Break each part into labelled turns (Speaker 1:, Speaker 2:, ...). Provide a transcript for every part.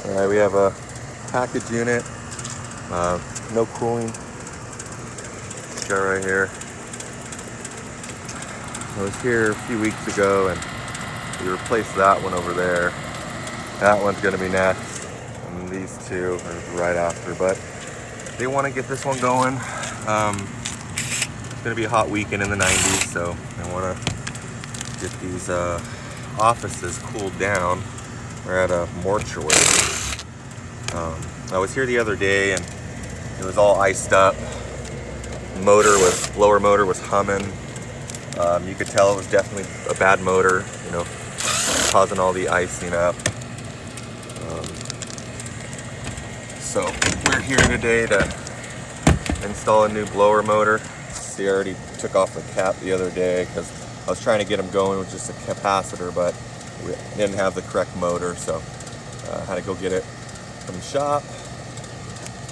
Speaker 1: Alright, we have a package unit, no cooling. This guy right here. I was here a few weeks ago and we replaced that one over there. That one's going to be next, and these two are right after, but they want to get this one going. It's going to be a hot weekend in the 90s, so I want to get these offices cooled down. We're at a mortuary. I was here the other day and it was all iced up. Blower motor was humming. You could tell it was definitely a bad motor, you know, causing all the icing up. So we're here today to install a new blower motor. See, I already took off the cap the other day because I was trying to get them going with just a capacitor, but we didn't have the correct motor, so I had to go get it from the shop.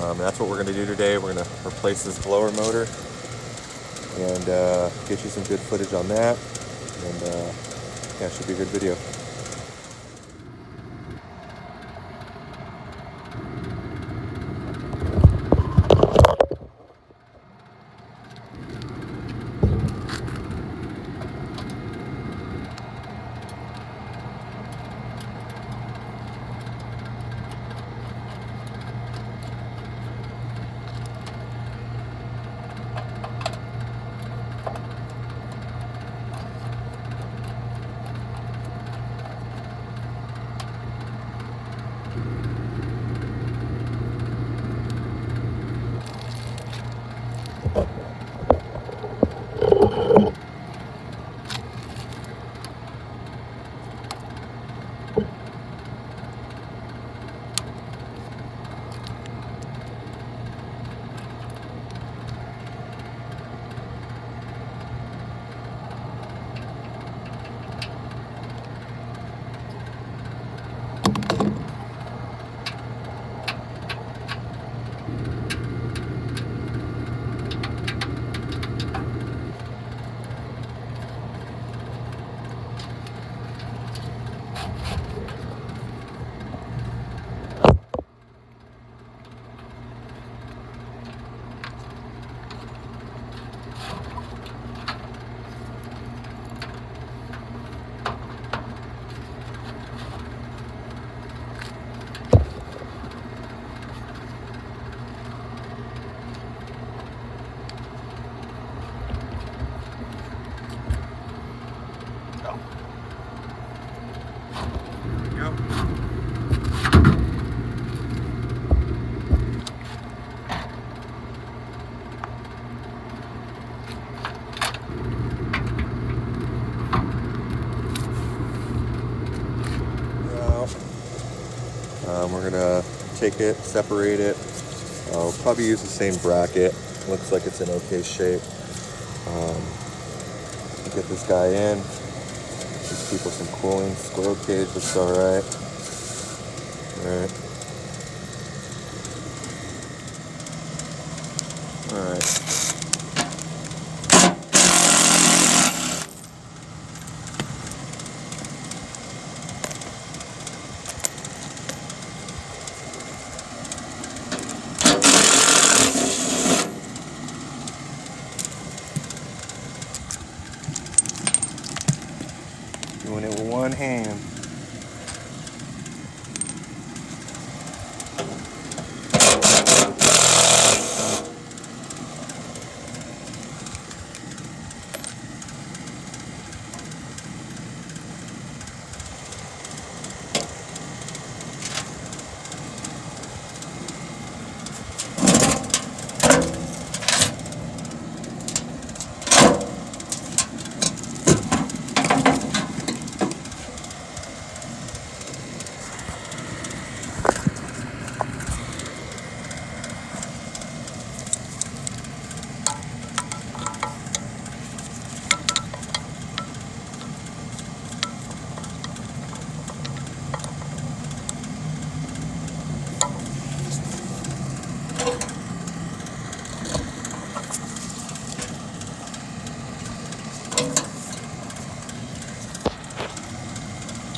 Speaker 1: And that's what we're going to do today. We're going to replace this blower motor and get you some good footage on that. And yeah, it should be a good video. We're gonna take it, separate it. I'll probably use the same bracket. Looks like it's in okay shape. Get this guy in. Just keep with some cooling. Squirrel cage looks alright. Alright. Alright. Doing it with one hand.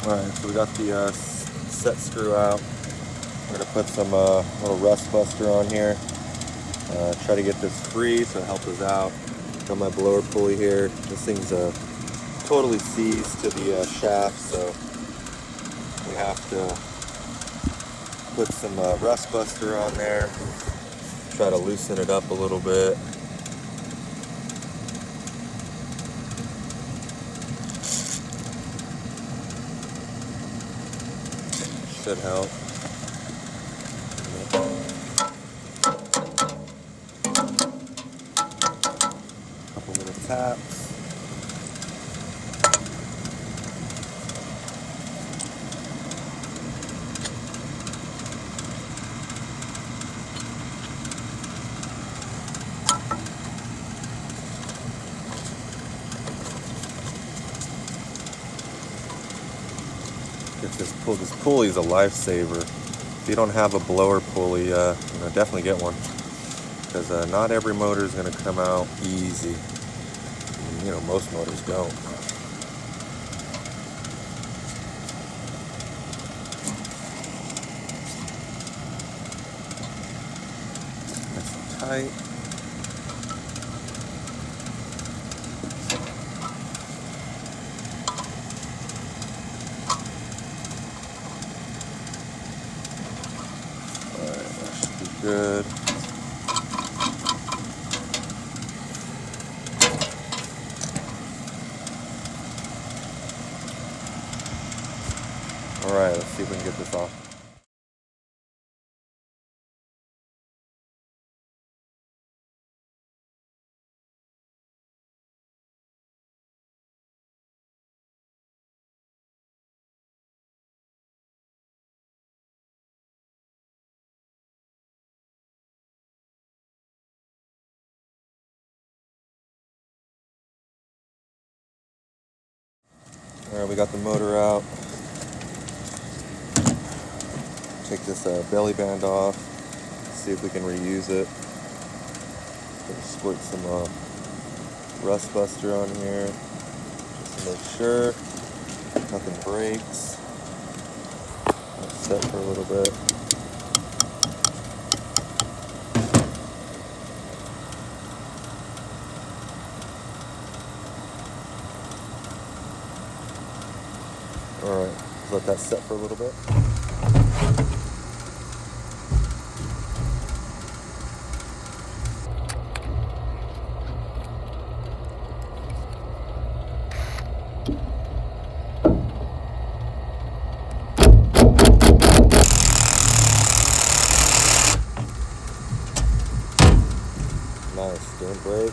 Speaker 1: Alright, so we got the set screw out. We're gonna put some little rust buster on here. Try to get this free, so help us out. Got my blower pulley here. This thing's totally seized to the shaft, so we have to put some rust buster on there. Try to loosen it up a little bit. Should help. Couple little taps. This pulley is a lifesaver. If you don't have a blower pulley, definitely get one, because not every motor is going to come out easy. Most motors don't. Nice and tight. Good. All right, let's see if we can get this off. All right, we got the motor out. Take this belly band off. See if we can reuse it. Gonna squirt some rust buster on here, just to make sure nothing breaks. I'll set for a little bit. All right, let's let that set for a little bit. Nice, didn't break.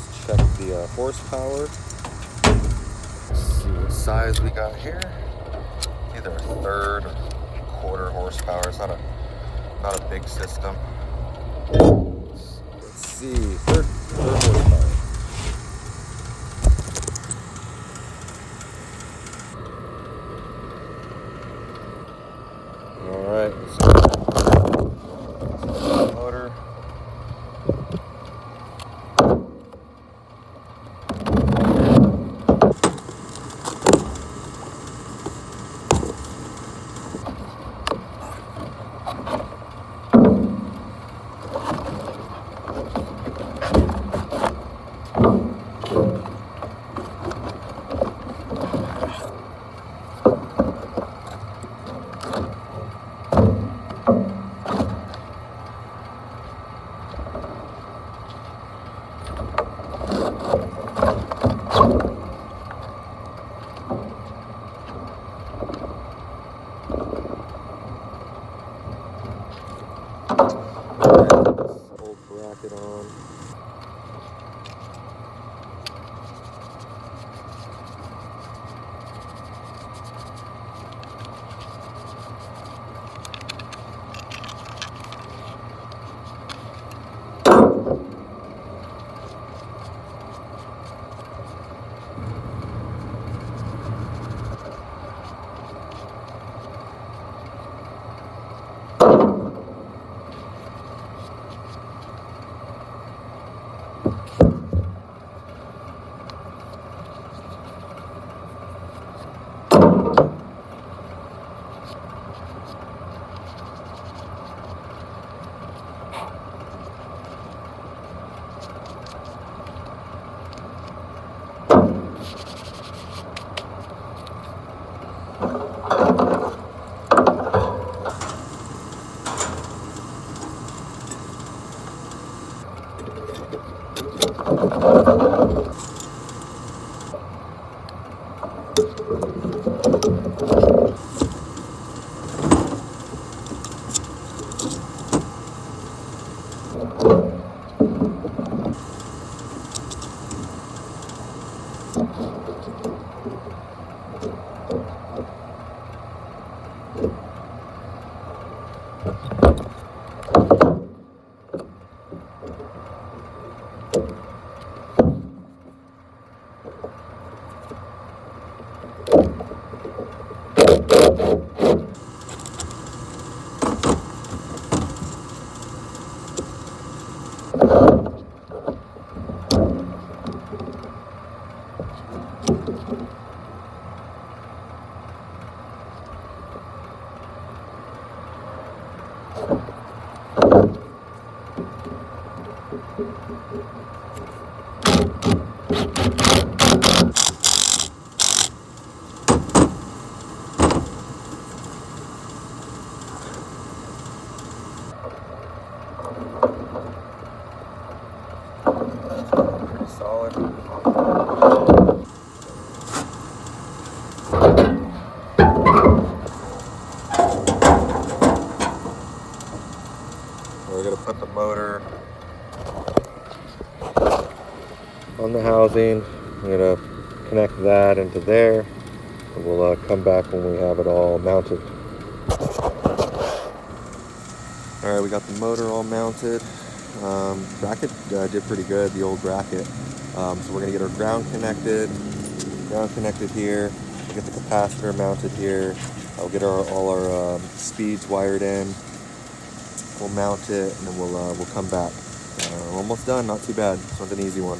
Speaker 1: Let's check the horsepower. Let's see what size we got here. Either a third or quarter horsepower. It's not a big system. Let's see, third horsepower. All right, let's start the motor. Pretty solid. We're gonna put the motor on the housing. I'm gonna connect that into there, and we'll come back when we have it all mounted. All right, we got the motor all mounted. Bracket did pretty good, the old bracket. So we're gonna get our ground connected here. We'll get the capacitor mounted here. I'll get all our speeds wired in. We'll mount it, and then we'll come back. Almost done, not too bad. This one's an easy one.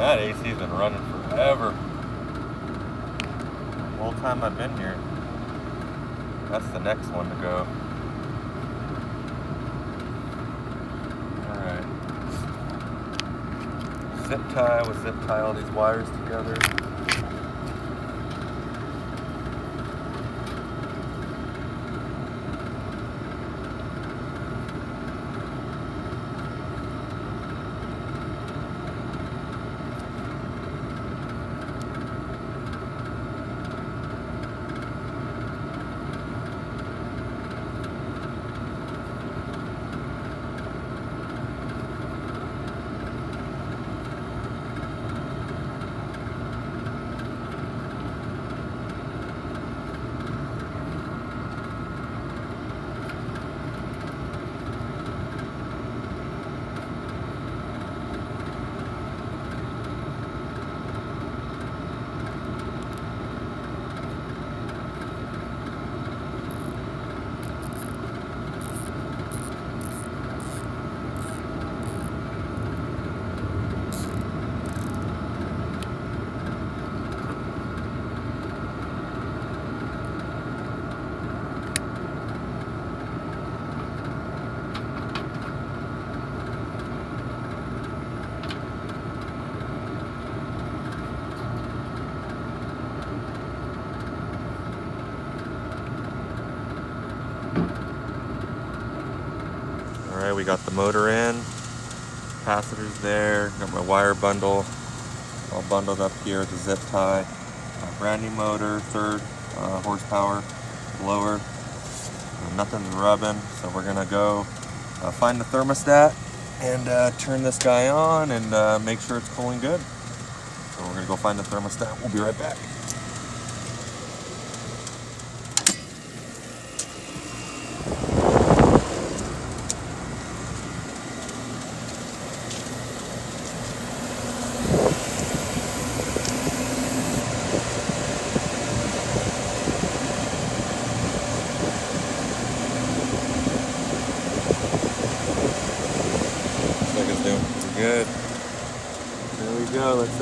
Speaker 1: That AC's been running forever. The whole time I've been here. That's the next one to go. Alright. Zip tie, we'll zip tie all these wires together. Alright, we got the motor in, capacitors there, got my wire bundle all bundled up here with the zip tie. Brand new motor, 3rd horsepower blower. Nothing's rubbing, so we're gonna go find the thermostat and turn this guy on and make sure it's cooling good. So we're gonna go find the thermostat. We'll be right back. Good. There we go. Let's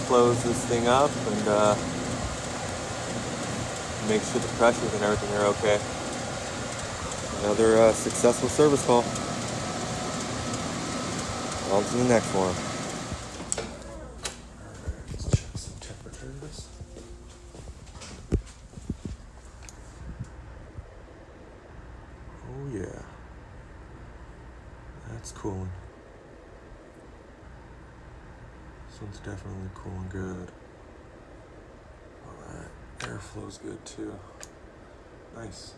Speaker 1: close this thing up and make sure the pressures and everything are okay. Another successful service call. On to the next one. Let's check some temperatures. Oh yeah. That's cooling. This one's definitely cooling good. All that airflow's good too. Nice.